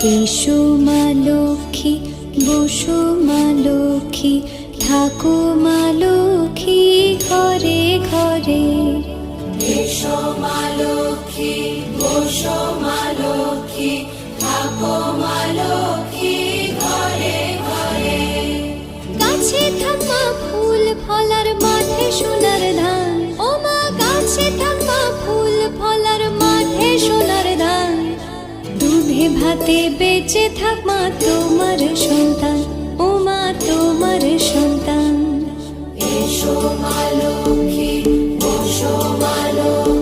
এসো মা লক্ষ্মী, বসো মা লক্ষ্মী, থাকো মা লক্ষ্মী ঘরে ঘরে। এসো মা লক্ষ্মী, বসো মা লক্ষ্মী, থাকো মা লক্ষ্মী ঘরে ঘরে। গাছে থাক মা ফুল ফলার, মাঠে সোনার ধান। ও মা গাছে থাক মা ফুল ফলার, মাঠে সোনার ধান। দুধে ভাতে বেঁচে থাক মা তোমার সন্তান, ও মা তোমার সন্তান। এসো মা লক্ষ্মী, বসো মা লক্ষ্মী,